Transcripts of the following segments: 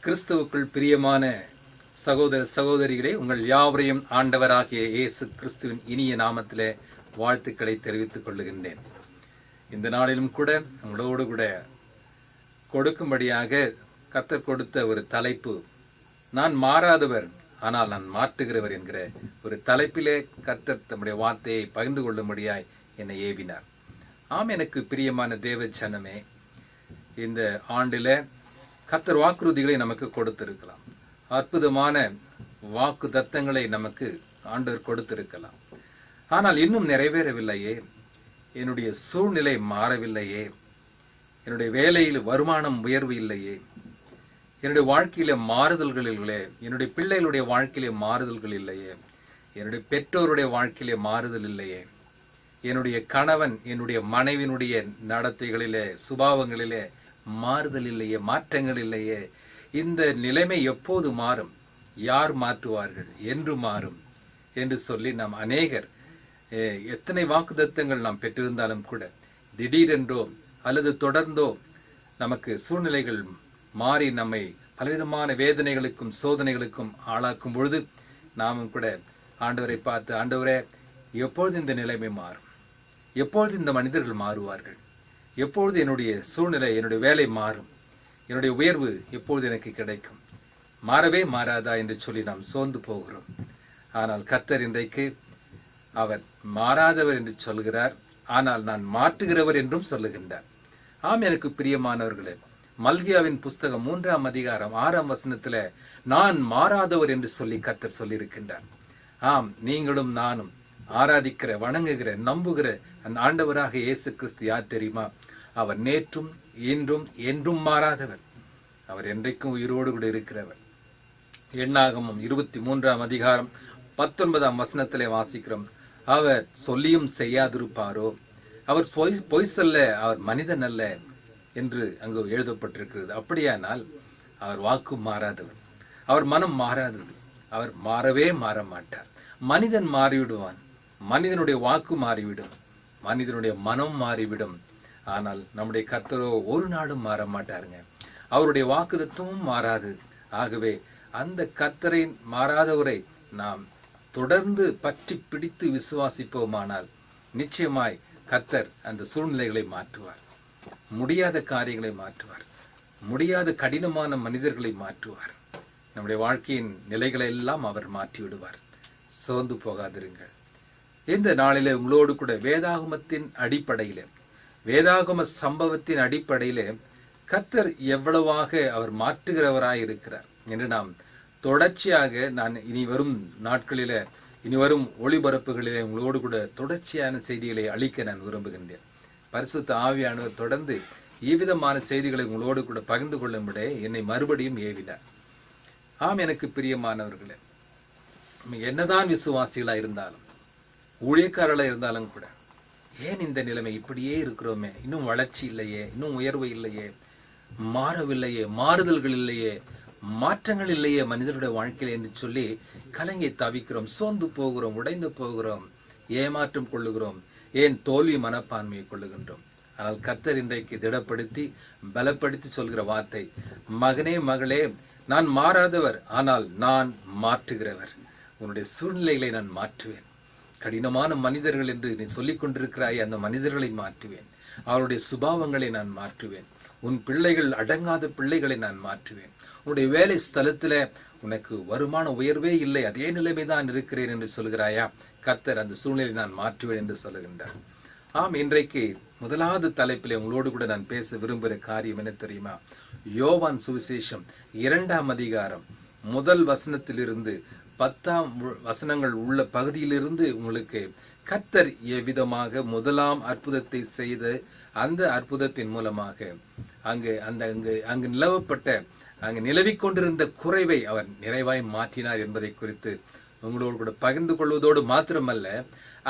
கிறிஸ்துவுக்குள் பிரியமான சகோதர சகோதரிகளே, உங்கள் யாவரையும் ஆண்டவராகிய இயேசு கிறிஸ்துவின் இனிய நாமத்திலே வாழ்த்துக்களை தெரிவித்துக் கொள்ளுகின்றேன். இந்த நாளிலும் கூட உங்களோடு கூட கொடுக்கும்படியாக கர்த்தர் கொடுத்த ஒரு தலைப்பு, நான் மாறாதவர் ஆனால் நான் மாற்றுகிறவர் என்கிற ஒரு தலைப்பிலே கர்த்தர் தம்முடைய வார்த்தையை பகிர்ந்து கொள்ளும்படியாய் என்னை ஏவினார். ஆம், எனக்கு பிரியமான தேவ ஜனமே, இந்த ஆண்டில் கர்த்தர் வாக்குறுதிகளை நமக்கு கொடுத்திருக்கலாம். அற்புதமான வாக்கு தத்தங்களை நமக்கு ஆண்டவர் கொடுத்திருக்கலாம். ஆனால் இன்னும் நிறைவேறவில்லையே, என்னுடைய சூழ்நிலை மாறவில்லையே, என்னுடைய வேலையில் வருமானம் உயர்வு இல்லையே, என்னுடைய வாழ்க்கையில மாறுதல்கள் இல்லையே, என்னுடைய பிள்ளைகளுடைய வாழ்க்கையிலே மாறுதல்கள் இல்லையே, என்னுடைய பெற்றோருடைய வாழ்க்கையிலே மாறுதல் இல்லையே, என்னுடைய கணவன் என்னுடைய மனைவியினுடைய நடத்தைகளிலே சுபாவங்களிலே மாறுதல் இல்லையே, மாற்றங்கள் இல்லையே, இந்த நிலைமை எப்போது மாறும், யார் மாற்றுவார்கள், என்று மாறும் என்று சொல்லி நாம் அநேகர் எத்தனை வாக்குத்தத்தங்கள் நாம் பெற்றிருந்தாலும் கூட திடீரென்றோ அல்லது தொடர்ந்தோ நமக்கு சூழ்நிலைகள் மாறி நம்மை பலவிதமான வேதனைகளுக்கும் சோதனைகளுக்கும் ஆளாக்கும் பொழுது நாமும் கூட ஆண்டவரை பார்த்து, ஆண்டவரே, எப்பொழுது இந்த நிலைமை மாறும், எப்பொழுது இந்த மனிதர்கள் மாறுவார்கள், எப்பொழுது என்னுடைய சூழ்நிலை, என்னுடைய வேலை மாறும், என்னுடைய உயர்வு எப்பொழுது எனக்கு கிடைக்கும், மாறவே மாறாதா என்று சொல்லி நாம் சோர்ந்து போகிறோம். ஆனால் கர்த்தர் இன்றைக்கு அவர் மாறாதவர் என்று சொல்கிறார், ஆனால் நான் மாற்றுகிறவர் என்றும் சொல்லுகின்றார். ஆம், எனக்கு பிரியமானவர்களே, மல்கியாவின் புஸ்தகம் 3ஆம் அதிகாரம் 6ஆம் வசனத்துல நான் மாறாதவர் என்று சொல்லி கர்த்தர் சொல்லியிருக்கின்றார். ஆம், நீங்களும் நானும் ஆராதிக்கிற, வணங்குகிற, நம்புகிற அந்த ஆண்டவராக இயேசு கிறிஸ்து யார் தெரியுமா? அவர் நேற்றும் இன்றும் என்றும் மாறாதவர். அவர் என்றைக்கும் உயிரோடு கூட இருக்கிறவர். எண்ணாகமம் 23ஆம் அதிகாரம் 19ஆம் வசனத்திலே வாசிக்கிறோம், அவர் சொல்லியும் செய்யாதிருப்பாரோ, அவர் பொய் சொல்ல அவர் மனிதன் அல்ல என்று அங்கு எழுதப்பட்டிருக்கிறது. அப்படியானால் அவர் வாக்கு மாறாதவர், அவர் மனம் மாறாதது, அவர் மாறவே மாற மாட்டார். மனிதன் மாறிவிடுவான், மனிதனுடைய வாக்கு மாறிவிடும், மனிதனுடைய மனம் மாறிவிடும். ஆனால் நம்முடைய கர்த்தரோ ஒரு நாளும் மாற மாட்டாருங்க. அவருடைய வாக்குத்தத்தமும் மாறாது. ஆகவே அந்த கர்த்தரை மாறாதவரை நாம் தொடர்ந்து பற்றி பிடித்து விசுவாசிப்போமானால் நிச்சயமாய் கர்த்தர் அந்த சூழ்நிலைகளை மாற்றுவார், முடியாத காரியங்களை மாற்றுவார், முடியாத கடினமான மனிதர்களை மாற்றுவார். நம்முடைய வாழ்க்கையின் நிலைகளை எல்லாம் அவர் மாற்றி விடுவார். சோர்ந்து போகாதிருங்கள். இந்த நாளிலே உங்களோடு கூட வேதாகமத்தின் அடிப்படையிலே, வேதாகம சம்பவத்தின் அடிப்படையிலே கர்த்தர் எவ்வளவாக அவர் மாற்றுகிறவராய் இருக்கிறார் என்று நாம் தொடர்ச்சியாக, நான் இனி வரும் நாட்களில, இனி வரும் ஒளிபரப்புகளிலே உங்களோடு கூட தொடர்ச்சியான செய்திகளை அளிக்க நான் விரும்புகின்றேன். பரிசுத்த ஆவியானவர் தொடர்ந்து இவ்விதமான செய்திகளை உங்களோடு கூட பகிர்ந்து கொள்ளும்படி என்னை மறுபடியும் ஏவினார். ஆம், எனக்கு பிரியமானவர்களே, என்னதான் விசுவாசிகளா இருந்தாலும், ஊழியக்காரர்களா இருந்தாலும் கூட, ஏன் இந்த நிலைமை இப்படியே இருக்கிறோமே, இன்னும் வளர்ச்சி இல்லையே, இன்னும் உயர்வு இல்லையே, மாறவில்லையே, மாறுதல்கள் இல்லையே, மாற்றங்கள் இல்லையே மனிதனுடைய வாழ்க்கையில் என்று சொல்லி கலங்கி தவிக்கிறோம், சோர்ந்து போகிறோம், உடைந்து போகிறோம், ஏமாற்றம் கொள்ளுகிறோம், ஏன் தோல்வி மனப்பான்மையை கொள்ளுகின்றோம். ஆனால் கர்த்தர் இன்றைக்கு திடப்படுத்தி பலப்படுத்தி சொல்கிற வார்த்தை, மகனே மகளே, நான் மாறாதவர் ஆனால் நான் மாற்றுகிறவர். உன்னுடைய சூழ்நிலைகளை நான் மாற்றுவேன். கடினமான மனிதர்கள் என்று நீ சொல்லிக் கொண்டிருக்கிறாய், அந்த மனிதர்களை மாற்றுவேன். அவருடைய சுபாவங்களை நான் மாற்றுவேன். உன் பிள்ளைகள் அடங்காத பிள்ளைகளை நான் மாற்றுவேன். உன்னுடைய வேலை ஸ்தலத்துல உனக்கு வருமான உயர்வே இல்லை, அதே நிலைமைதான் இருக்கிறேன் என்று சொல்கிறாயா? கர்த்தர் அந்த சூழ்நிலை நான் மாற்றுவேன் என்று சொல்லுகின்றார். ஆம், இன்றைக்கு முதலாவது தலைப்பிலே உங்களோடு கூட நான் பேச விரும்புகிற காரியம் என்ன தெரியுமா? யோவான் சுவிசேஷம் 2ஆம் அதிகாரம் 1 வசனத்திலிருந்து 10ஆம் வசனங்கள் உள்ள பகுதியிலிருந்து உங்களுக்கு கர்த்தர் எவ்விதமாக முதலாம் அற்புதத்தை செய்து அந்த அற்புதத்தின் மூலமாக அங்கு நிலவப்பட்ட, அங்கு நிலவிக் கொண்டிருந்த குறைவை அவர் நிறைவாய் மாற்றினார் என்பதை குறித்து உங்களோடு கூட பகிர்ந்து கொள்வதோடு மாத்திரமல்ல,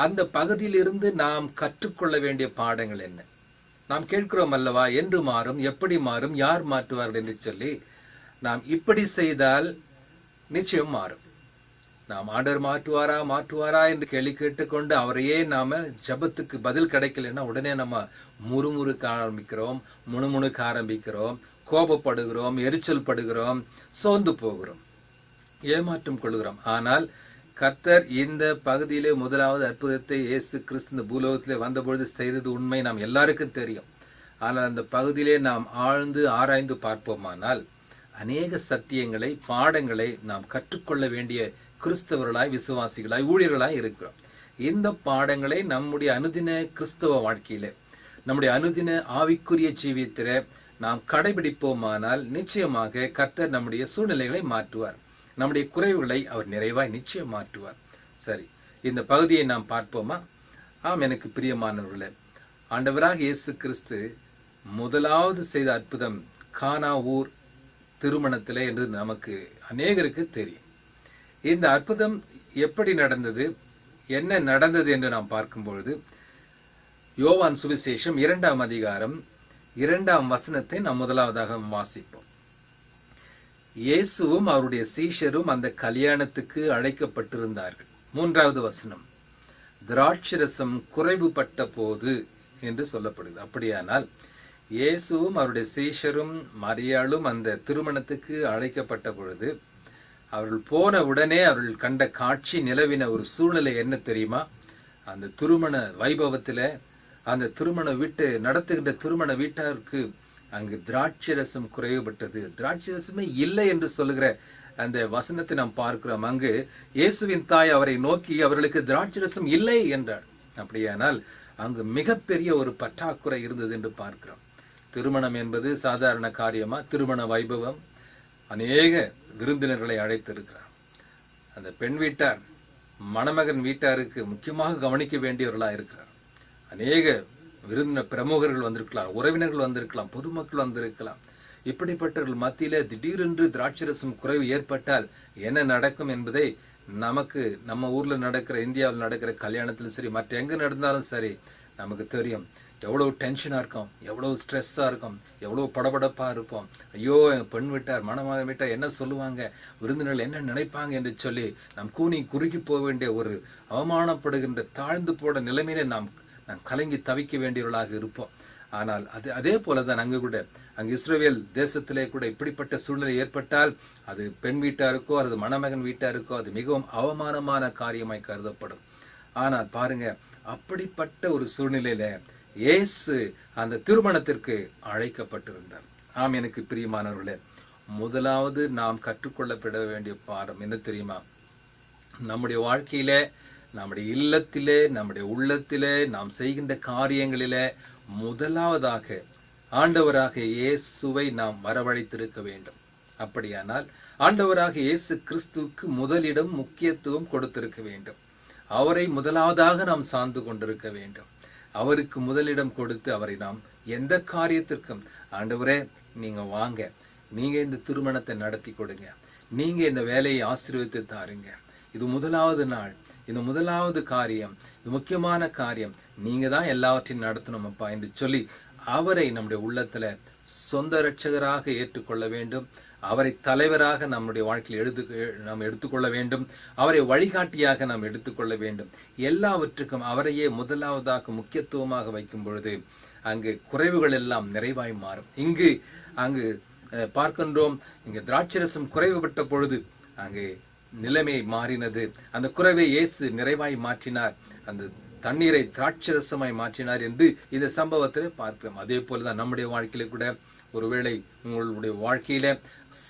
அந்த பகுதியிலிருந்து நாம் கற்றுக்கொள்ள வேண்டிய பாடங்கள் என்ன. நாம் கேட்கிறோம் அல்லவா, என்று மாறும், எப்படி மாறும், யார் மாற்றுவார்கள் என்று சொல்லி. நாம் இப்படி செய்தால் நிச்சயம் மாறும். நாம் ஆண்டவர் மாற்றுவாரா என்று கேள்வி கேட்டுக்கொண்டு அவரையே நாம ஜபத்துக்கு பதில் கிடைக்கலன்னா உடனே நம்ம முறுமுறுக்க ஆரம்பிக்கிறோம், முணுமுணுக்க ஆரம்பிக்கிறோம், கோபப்படுகிறோம், எரிச்சல் படுகிறோம், சோர்ந்து போகிறோம், ஏமாற்றம் கொள்கிறோம். ஆனால் கர்த்தர் இந்த பகுதியிலே முதலாவது அற்புதத்தை இயேசு கிறிஸ்து இந்த பூலோகத்திலே வந்தபொழுது செய்தது உண்மை, நாம் எல்லாருக்கும் தெரியும். ஆனால் அந்த பகுதியிலே நாம் ஆழ்ந்து ஆராய்ந்து பார்ப்போமானால் அநேக சத்தியங்களை, பாடங்களை நாம் கற்றுக்கொள்ள வேண்டிய கிறிஸ்தவர்களாய், விசுவாசிகளாய், ஊழியர்களாய் இருக்கிறோம். இந்த பாடங்களை நம்முடைய அனுதின கிறிஸ்தவ வாழ்க்கையிலே, நம்முடைய அனுதின ஆவிக்குரிய ஜீவியத்திலே நாம் கடைபிடிப்போமானால் நிச்சயமாக கர்த்தர் நம்முடைய சூழ்நிலைகளை மாற்றுவார், நம்முடைய குறைவுகளை அவர் நிறைவாய் நிச்சயம் மாற்றுவார். சரி, இந்த பகுதியை நாம் பார்ப்போமா? ஆம், எனக்கு பிரியமானவர்களே, ஆண்டவராக இயேசு கிறிஸ்து முதலாவது செய்த அற்புதம் கானா ஊர் திருமணத்திலே என்று நமக்கு அநேகருக்கு தெரியும். இந்த அற்புதம் எப்படி நடந்தது, என்ன நடந்தது என்று நாம் பார்க்கும்பொழுது யோவான் சுவிசேஷம் 2ஆம் அதிகாரம் 2ஆம் வசனத்தை நாம் முதலாவதாக வாசிப்போம். இயேசுவும் அவருடைய சீஷரும் அந்த கல்யாணத்துக்கு அழைக்கப்பட்டிருந்தார்கள். 3வது வசனம், திராட்சரசம் குறைவுபட்ட போது என்று சொல்லப்படுகிறது. அப்படியானால் இயேசுவும் அவருடைய சீஷரும் மரியாளும் அந்த திருமணத்துக்கு அழைக்கப்பட்ட பொழுது அவர்கள் போன உடனே அவர்கள் கண்ட காட்சி, நிலவின ஒரு சூழ்நிலை என்ன தெரியுமா? அந்த திருமண வைபவத்தில், அந்த திருமண வீட்டு நடத்துகின்ற திருமண வீட்டாருக்கு அங்கு திராட்சரசம் குறைவுபட்டது. திராட்சரசமே இல்லை என்று சொல்லுகிற அந்த வசனத்தை நாம் பார்க்கிறோம். அங்கு இயேசுவின் தாய் அவரை நோக்கி அவர்களுக்கு திராட்சரசம் இல்லை என்றார். அப்படியானால் அங்கு மிகப்பெரிய ஒரு பற்றாக்குறை இருந்தது என்று பார்க்கிறோம். திருமணம் என்பது சாதாரண காரியமா? திருமண வைபவம், அநேக விருந்தினர்களை அழைத்திருக்கிறார். அந்த பெண் வீட்டார் மணமகன் வீட்டாருக்கு முக்கியமாக கவனிக்க வேண்டியவர்களாக இருக்கிறார். அநேக விருந்தினர் பிரமுகர்கள் வந்திருக்கலாம், உறவினர்கள் வந்திருக்கலாம், பொதுமக்கள் வந்திருக்கலாம். இப்படிப்பட்டவர்கள் மத்தியிலே திடீரென்று திராட்சரசம் குறைவு ஏற்பட்டால் என்ன நடக்கும் என்பதை நமக்கு, நம்ம ஊர்ல நடக்கிற, இந்தியாவில் நடக்கிற கல்யாணத்திலும் சரி, மற்ற எங்க நடந்தாலும் சரி, நமக்கு தெரியும். எவ்வளவு டென்ஷனா இருக்கும், எவ்வளவு ஸ்ட்ரெஸ்ஸா இருக்கும், எவ்வளவு படபடப்பா இருப்போம். ஐயோ, என் பெண் வீட்டார், மணமகன் வீட்டார் என்ன சொல்லுவாங்க, விருந்தினர்கள் என்ன நினைப்பாங்க என்று சொல்லி நாம் கூனி குறுக்கி போக வேண்டிய ஒரு அவமானப்படுகின்ற தாழ்ந்து போட நிலைமையிலே நாம் கலங்கி தவிக்க வேண்டியவர்களாக இருப்போம். ஆனால் அதே போலதான் அங்கு இஸ்ரவேல் தேசத்திலே கூட இப்படிப்பட்ட சூழ்நிலை ஏற்பட்டால் அது பெண் வீட்டாருக்கோ அல்லது மணமகன் வீட்டாருக்கோ அது மிகவும் அவமானமான காரியமாய் கருதப்படும். ஆனால் பாருங்க, அப்படிப்பட்ட ஒரு சூழ்நிலையில இயேசு அந்த திருமணத்திற்கு அழைக்கப்பட்டிருந்தார். ஆம், எனக்கு பிரியமானவர்களே, முதலாவது நாம் கற்றுக்கொள்ளப்பட வேண்டிய பாடம் என்ன தெரியுமா? நம்முடைய வாழ்க்கையிலே, நம்முடைய இல்லத்திலே, நம்முடைய உள்ளத்திலே, நாம் செய்கின்ற காரியங்களிலே முதலாவதாக ஆண்டவராக இயேசுவை நாம் வரவழைத்திருக்க வேண்டும். அப்படியானால் ஆண்டவராக இயேசு கிறிஸ்துவுக்கு முதலிடம், முக்கியத்துவம் கொடுத்திருக்க வேண்டும். அவரை முதலாவதாக நாம் சார்ந்து கொண்டிருக்க வேண்டும். அவருக்கு முதலிடம் கொடுத்து அவரை நாம் எந்த காரியத்திற்கும், ஆண்டவரே நீங்க வாங்க, நீங்க இந்த திருமணத்தை நடத்தி கொடுங்க, நீங்க இந்த வேலையை ஆசீர்வதித்து தாருங்க, இது முதலாவது நாள், இது முதலாவது காரியம், இது முக்கியமான காரியம், நீங்க தான் எல்லாவற்றையும் நடத்தணும் அப்பா என்று சொல்லி அவரை நம்முடைய உள்ளத்துல சொந்த இரட்சகராக ஏற்றுக்கொள்ள வேண்டும். அவரை தலைவராக நம்முடைய வாழ்க்கையில் நாம் எடுத்துக்கொள்ள வேண்டும். அவரை வழிகாட்டியாக நாம் எடுத்துக்கொள்ள வேண்டும். எல்லாவற்றுக்கும் அவரையே முதலாவதாக முக்கியத்துவமாக வைக்கும் பொழுது அங்கு குறைவுகள் எல்லாம் நிறைவாய் மாறும். அங்கு பார்க்கின்றோம், இங்கு திராட்சரசம் குறைவுபட்ட பொழுது அங்கு நிலைமை மாறினது. அந்த குறைவை இயேசு நிறைவாய் மாற்றினார், அந்த தண்ணீரை திராட்சரசமாய் மாற்றினார் என்று இந்த சம்பவத்தில் பார்க்கிறோம். அதே போலதான் நம்முடைய வாழ்க்கையில கூட ஒருவேளை உங்களுடைய வாழ்க்கையில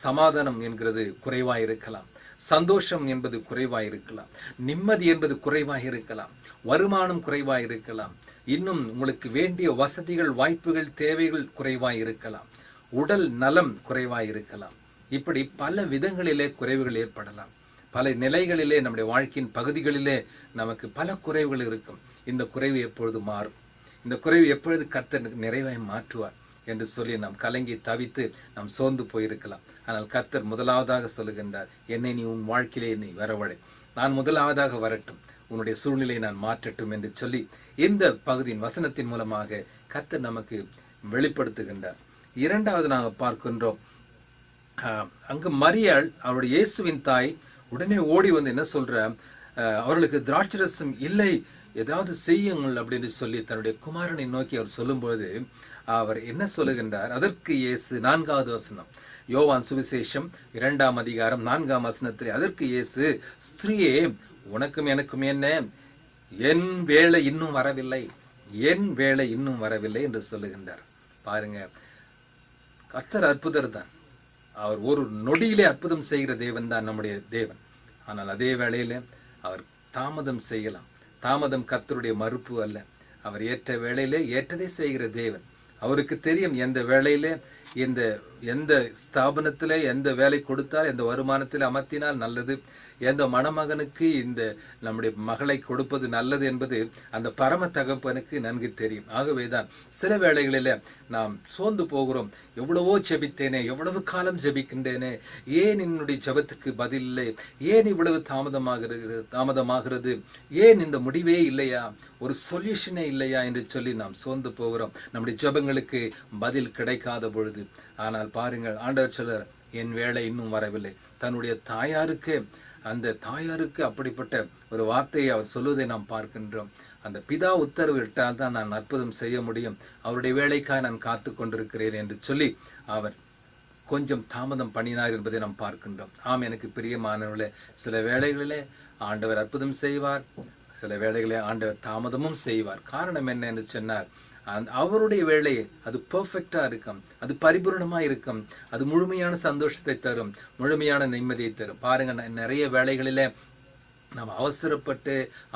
சமாதானம் என்கிறது குறைவாய் இருக்கலாம், சந்தோஷம் என்பது குறைவாய் இருக்கலாம், நிம்மதி என்பது குறைவாய் இருக்கலாம், வருமானம் குறைவாய் இருக்கலாம், இன்னும் உங்களுக்கு வேண்டிய வசதிகள், வாய்ப்புகள், தேவைகள் குறைவாய் இருக்கலாம், உடல் நலம் குறைவாய் இருக்கலாம். இப்படி பல விதங்களிலே குறைவுகள் ஏற்படலாம். பல நிலைகளிலே நம்முடைய வாழ்க்கையின் பகுதிகளிலே நமக்கு பல குறைவுகள் இருக்கும். இந்த குறைவு எப்பொழுது மாறும், இந்த குறைவு எப்பொழுது கர்த்தர் நிறைவாய் மாற்றுவார் என்று சொல்லி நாம் கலங்கி தவித்து நாம் சோர்ந்து போயிருக்கலாம். ஆனால் கர்த்தர் முதலாவதாக சொல்லுகின்றார், என்னை நீ உன் வாழ்க்கையிலே நீ வரவழை, நான் முதலாவதாக வரட்டும், உன்னுடைய சூழ்நிலையை நான் மாற்றட்டும் என்று சொல்லி இந்த பகுதியின் வசனத்தின் மூலமாக கர்த்தர் நமக்கு வெளிப்படுத்துகின்றார். இரண்டாவது நாங்கள் பார்க்கின்றோம், அங்கு மரியாள் அவருடைய இயேசுவின் தாய் உடனே ஓடி வந்து என்ன சொல்ற, அவர்களுக்கு திராட்சரசம் இல்லை, ஏதாவது செய்யுங்கள் அப்படின்னு சொல்லி தன்னுடைய குமாரனை நோக்கி அவர் சொல்லும்போது அவர் என்ன சொல்லுகின்றார்? அதற்கு இயேசு 4வது வசனம், யோவான் சுவிசேஷம் 2ஆம் அதிகாரம் 4ஆம் வசனத்திலே அதற்கு இயேசு, ஸ்திரீயே உனக்கும் எனக்கும் என்ன, என் வேளை இன்னும் வரவில்லை, என் வேளை இன்னும் வரவில்லை என்று சொல்லுகின்றார். பாருங்க, கர்த்தர் அற்புதர் தான். அவர் ஒரு நொடியிலே அற்புதம் செய்கிற தேவன் தான் நம்முடைய தேவன். ஆனால் அதே வேளையில அவர் தாமதம் செய்யலாம். தாமதம் கர்த்தருடைய மறுப்பு அல்ல. அவர் ஏற்ற வேளையிலே ஏற்றதை செய்கிற தேவன். அவருக்கு தெரியும் எந்த வேளையிலே எந்த ஸ்தாபனத்திலே எந்த வேலை கொடுத்தால், எந்த வருமானத்தில் அமர்த்தினால் நல்லது, எந்த மணமகனுக்கு இந்த நம்முடைய மகளை கொடுப்பது நல்லது என்பது அந்த பரம தகப்பனுக்கு நன்கு தெரியும். ஆகவேதான் சில வேளைகளில நாம் சோர்ந்து போகிறோம். எவ்வளவோ ஜெபித்தேனே, எவ்வளவு காலம் ஜெபிக்கின்றேனே, ஏன் என்னுடைய ஜெபத்துக்கு பதில் இல்லை, ஏன் இவ்வளவு தாமதமாகிறது, ஏன் இந்த முடிவே இல்லையா, ஒரு சொல்யூஷனே இல்லையா என்று சொல்லி நாம் சோர்ந்து போகிறோம், நம்முடைய ஜெபங்களுக்கு பதில் கிடைக்காத பொழுது. ஆனால் பாருங்கள், ஆண்டவர் சொல்றார், என் வேளை இன்னும் வரவில்லை. தன்னுடைய அந்த தாயாருக்கு அப்படிப்பட்ட ஒரு வார்த்தையை அவர் சொல்வதை நாம் பார்க்கின்றோம். அந்த பிதா உத்தரவு இட்டால் தான் நான் அற்புதம் செய்ய முடியும், அவருடைய வேலைக்காக நான் காத்து கொண்டிருக்கிறேன் என்று சொல்லி அவர் கொஞ்சம் தாமதம் பண்ணினார் என்பதை நாம் பார்க்கின்றோம். ஆம், எனக்கு பிரியமானவர்களே, சில வேளைகளிலே ஆண்டவர் அற்புதம் செய்வார், சில வேளைகளிலே ஆண்டவர் தாமதமும் செய்வார். காரணம் என்ன என்று சொன்னார், அவருடைய வேலை அது பெர்ஃபெக்டா இருக்கும், அது பரிபூர்ணமா இருக்கும், அது முழுமையான சந்தோஷத்தை தரும், முழுமையான நிம்மதியை தரும். பாருங்க, நிறைய வேளைகளில நாம் அவசரப்பட்டு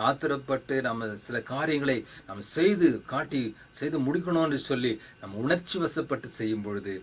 ஆத்திரப்பட்டு நம்ம சில காரியங்களை நாம் செய்து முடிக்கணும்னு சொல்லி நம்ம உணர்ச்சி வசப்பட்டு செய்யும் பொழுது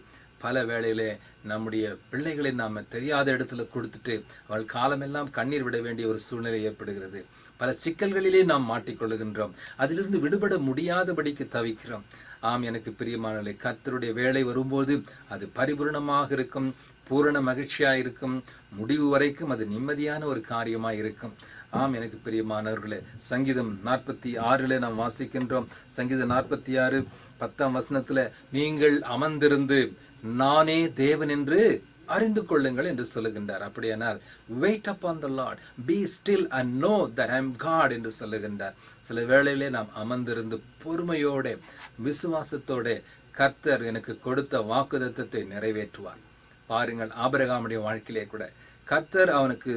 பல வேளையிலே நம்முடைய பிள்ளைகளை நாம தெரியாத இடத்துல கொடுத்துட்டு அவள் காலமெல்லாம் கண்ணீர் விட வேண்டிய ஒரு சூழ்நிலை ஏற்படுகிறது. பல சிக்கல்களிலே நாம் மாட்டிக்கொள்ளுகின்றோம், அதிலிருந்து விடுபட முடியாதபடிக்கு தவிக்கிறோம். ஆம், எனக்கு பிரியமானவர்களே, கர்த்தருடைய வேலை வரும்போது அது பரிபூர்ணமாக இருக்கும், பூரண மகிழ்ச்சியா இருக்கும், முடிவு வரைக்கும் அது நிம்மதியான ஒரு காரியமா இருக்கும். ஆம், எனக்கு பிரியமானவர்களே, சங்கீதம் 46 நாம் வாசிக்கின்றோம். சங்கீதம் 46 10ஆம் வசனத்துல, நீங்கள் அமர்ந்திருந்து நானே தேவன் என்று அறிந்து கொள்ளுங்கள் என்று சொல்லுகின்றார். அப்படியானால் wait upon the Lord, be still and know that I am God என்று சொல்லுகின்றார். சில வேளையிலே நாம் அமர்ந்திருந்து பொறுமையோட விசுவாசத்தோட கர்த்தர் எனக்கு கொடுத்த வாக்குத்தத்தத்தை நிறைவேற்றுவார். பாருங்கள், ஆபிரகாமுடைய வாழ்க்கையிலே கூட கர்த்தர் அவனுக்கு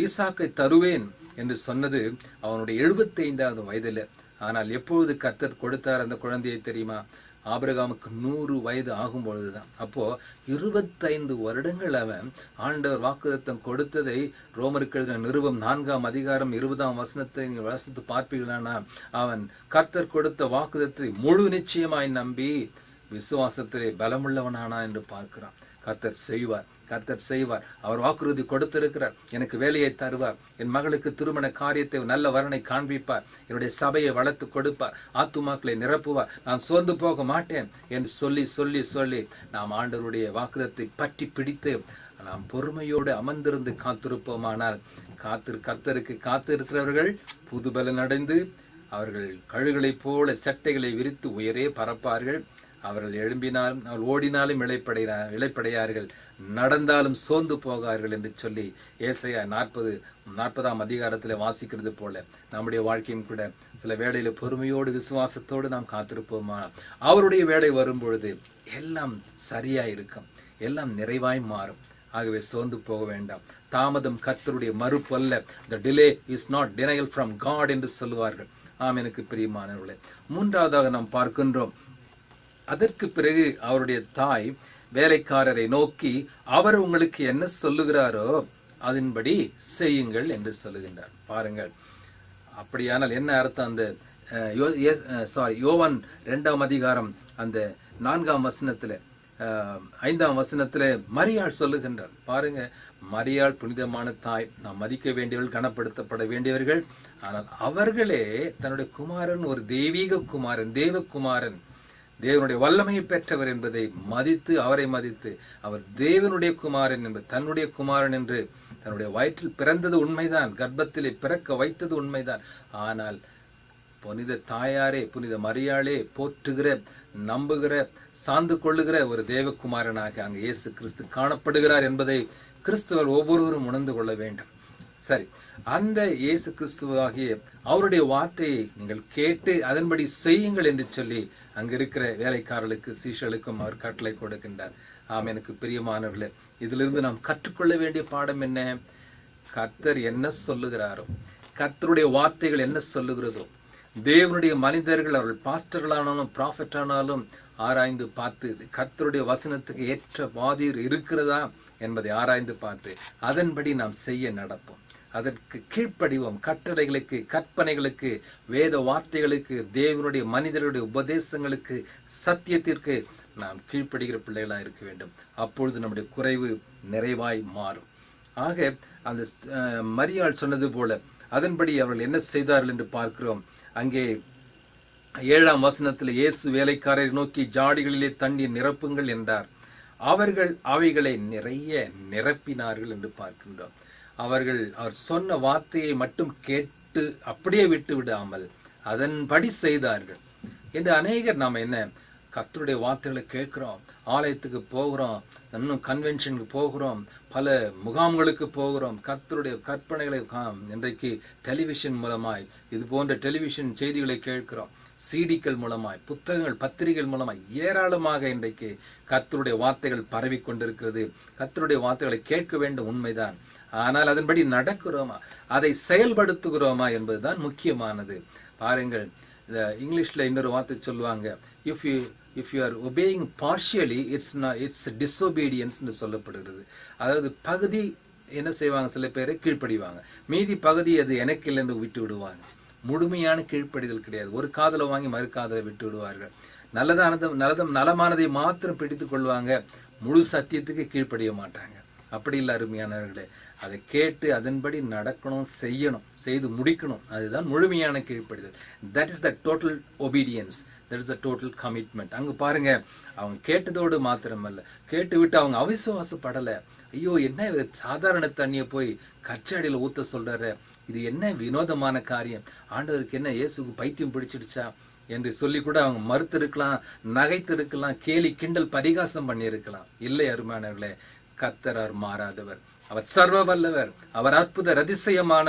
ஈசாக்கை தருவேன் என்று சொன்னது அவனுடைய 75வது வயதில். ஆனால் எப்பொழுது கர்த்தர் கொடுத்தார் அந்த குழந்தையை தெரியுமா? ஆபிரகாமுக்கு 100 வயது ஆகும் பொழுதுதான். அப்போ 25 வருடங்கள் அவன் ஆண்டவர் வாக்குத்தத்தம் கொடுத்ததை, ரோமருக்கு எழுதின நிருபம் 4ஆம் அதிகாரம் 20ஆம் வசனத்தை நீங்கள் வாசித்து பார்ப்பீர்களானா, அவன் கர்த்தர் கொடுத்த வாக்குத்தத்தை முழு நிச்சயமாய் நம்பி விசுவாசத்திலே பலமுள்ளவனானா என்று பார்க்கிறான். கர்த்தர் செய்வார். அவர் வாக்குறுதி கொடுத்திருக்கிறார், எனக்கு வேலையை தருவார், என் மகளுக்கு திருமண காரியத்தை நல்ல வரனை காண்பிப்பார், என்னுடைய சபையை வளர்த்து கொடுப்பார், ஆத்துமாக்களை நிரப்புவார், நான் சோர்ந்து போக மாட்டேன் என்று சொல்லி நாம் ஆண்டவருடைய வாக்குறுதியை பற்றி பிடித்து நாம் பொறுமையோடு அமர்ந்திருந்து காத்திருப்போமானால் கர்த்தருக்கு காத்திருக்கிறவர்கள் புதுபலன் அடைந்து அவர்கள் கழுகளைப் போல சட்டைகளை விரித்து உயரே பறப்பார்கள். அவர்கள் எழும்பினாலும் அவர்கள் ஓடினாலும் இளைப்படையார்கள், நடந்தாலும் சோர்ந்து போகார்கள் என்று சொல்லி ஏசாயா 40ஆம் அதிகாரத்தில் வாசிக்கிறது போல நம்முடைய வாழ்க்கையும் கூட சில வேளையில பொறுமையோடு விசுவாசத்தோடு நாம் காத்திருப்போமா, அவருடைய வேலை வரும்பொழுது எல்லாம் சரியா இருக்கும், எல்லாம் நிறைவாய் மாறும். ஆகவே சோர்ந்து போக வேண்டாம். தாமதம் கர்த்தருடைய மறுப்பு அல்ல. The delay is not denial from God என்று சொல்லுவார்கள். ஆம், எனக்கு பிரியமானவர்களே, 3வதாக நாம் பார்க்கின்றோம், அதற்கு பிறகு அவருடைய தாய் வேலைக்காரரை நோக்கி, அவர் உங்களுக்கு என்ன சொல்லுகிறாரோ அதன்படி செய்யுங்கள் என்று சொல்லுகின்றார். பாருங்கள், அப்படியானால் என்ன அர்த்தம்? அந்த யோவான் 2ஆம் அதிகாரம் அந்த 4ஆம் வசனத்துல 5ஆம் வசனத்துல மரியாள் சொல்லுகின்றார். பாருங்க, மரியாள் புனிதமான தாய், நாம் மதிக்க வேண்டியவர்கள், கனப்படுத்தப்பட வேண்டியவர்கள். ஆனால் அவர்களே தன்னுடைய குமாரன் ஒரு தெய்வீக குமாரன், தேவகுமாரன், தேவனுடைய வல்லமையை பெற்றவர் என்பதை மதித்து, அவரை மதித்து, அவர் தேவனுடைய குமாரன் என்பது தன்னுடைய குமாரன் என்று தன்னுடைய வயிற்றில் பிறந்தது உண்மைதான், கர்ப்பத்திலே பிறக்க வைத்தது உண்மைதான். ஆனால் புனித தாயாரே, புனித மரியாளே போற்றுகிற, நம்புகிற, சார்ந்து கொள்ளுகிற ஒரு தேவகுமாரனாக அங்கு இயேசு கிறிஸ்து காணப்படுகிறார் என்பதை கிறிஸ்தவர் ஒவ்வொருவரும் உணர்ந்து கொள்ள வேண்டும். சரி, அந்த இயேசு கிறிஸ்துவாகிய அவருடைய வார்த்தையை நீங்கள் கேட்டு அதன்படி செய்யுங்கள் என்று சொல்லி அங்க இருக்கிற வேலைக்காரர்களுக்கு சீஷர்களுக்கும் அவர் கட்டளை கொடுக்கின்றார். ஆம், எனக்கு பிரியமானவர்களே, இதிலிருந்து நாம் கற்றுக்கொள்ள வேண்டிய பாடம் என்ன? கர்த்தர் என்ன சொல்லுகிறாரோ, கர்த்தருடைய வார்த்தைகள் என்ன சொல்லுகிறதோ, தேவனுடைய மனிதர்கள் அவர்கள் பாஸ்டர்களானாலும் ப்ராஃபெட் ஆனாலும் ஆராய்ந்து பார்த்து கர்த்தருடைய வசனத்துக்கு ஏற்ற வாதிர் இருக்கிறதா என்பதை ஆராய்ந்து பார்த்து அதன்படி நாம் செய்ய நடப்போம். அதற்கு கீழ்ப்படிவோம். கட்டளைகளுக்கு, கற்பனைகளுக்கு, வேத வார்த்தைகளுக்கு, தேவனுடைய மனிதர்களுடைய உபதேசங்களுக்கு, சத்தியத்திற்கு நாம் கீழ்ப்படுகிற பிள்ளைகளாக இருக்க வேண்டும். அப்பொழுது நம்முடைய குறைவு நிறைவாய் மாறும். ஆக அந்த மரியாள் சொன்னது போல அதன்படி அவர்கள் என்ன செய்தார்கள் என்று பார்க்கிறோம். அங்கே 7ஆம் வசனத்தில் இயேசு வேலைக்காரரை நோக்கி ஜாடிகளிலே தண்ணீர் நிரப்புங்கள் என்றார். அவர்கள் அவைகளை நிறைய நிரப்பினார்கள் என்று பார்க்கின்றோம். அவர் சொன்ன வார்த்தையை மட்டும் கேட்டு அப்படியே விட்டு விடாமல் அதன்படி செய்தார்கள். என்று அநேகர் நாம் என்ன கர்த்தருடைய வார்த்தைகளை கேட்கிறோம், ஆலயத்துக்கு போகிறோம், இன்னும் கன்வென்ஷனுக்கு போகிறோம், பல முகாம்களுக்கு போகிறோம், கர்த்தருடைய கற்பனைகளை இன்றைக்கு டெலிவிஷன் மூலமாய் இது போன்ற டெலிவிஷன் செய்திகளை கேட்கிறோம், சிடிக்கள் மூலமாய், புத்தகங்கள், பத்திரிகைகள் மூலமாய் ஏராளமாக இன்றைக்கு கர்த்தருடைய வார்த்தைகள் பரவி கொண்டிருக்கிறது. கர்த்தருடைய வார்த்தைகளை கேட்க வேண்டும், உண்மைதான். ஆனால் அதன்படி நடக்கிறோமா, அதை செயல்படுத்துகிறோமா என்பதுதான் முக்கியமானது. பாருங்கள், இங்கிலீஷ்ல இன்னொரு வார்த்தை சொல்லுவாங்க, if you are obeying partially, it's disobedience என்று சொல்லப்படுகிறது. அதாவது பகுதி என்ன செய்வாங்க, சில பேரை கீழ்ப்படிவாங்க, மீதி பகுதி அது எனக்கு இல்லை என்று விட்டு விடுவாங்க. முழுமையான கீழ்ப்படிதல் கிடையாது. ஒரு காதலை வாங்கி மறு காதலை விட்டு விடுவார்கள். நலமானதை மாத்திரம் பிடித்துக் கொள்வாங்க, முழு சத்தியத்துக்கு கீழ்ப்படிய மாட்டாங்க. அப்படி இல்லை அருமையானவர்களே, அதை கேட்டு அதன்படி நடக்கணும், செய்யணும், செய்து முடிக்கணும். அதுதான் முழுமையான கீழ்ப்படிதல். that is the total obedience, that is the total commitment. அங்க பாருங்க, அவங்க கேட்டதோடு மாத்திரமல்ல, கேட்டு விட்டு அவங்க அவிசுவாசப்படலை. ஐயோ, என்ன சாதாரண தண்ணியை போய் கச்சாடியில் ஊத்த சொல்றாரு, இது என்ன வினோதமான காரியம், ஆண்டவருக்கு என்ன இயேசுக்கு பைத்தியம் பிடிச்சிடுச்சா என்று சொல்லி கூட அவங்க மறுத்து இருக்கலாம், நகைத்து இருக்கலாம், கேலி கிண்டல் பரிகாசம் பண்ணி இருக்கலாம். இல்லை அருமையானவர்களே, கர்த்தர் மாறாதவர், அவர் சர்வ வல்லவர், அவர் அற்புத அதிசயமான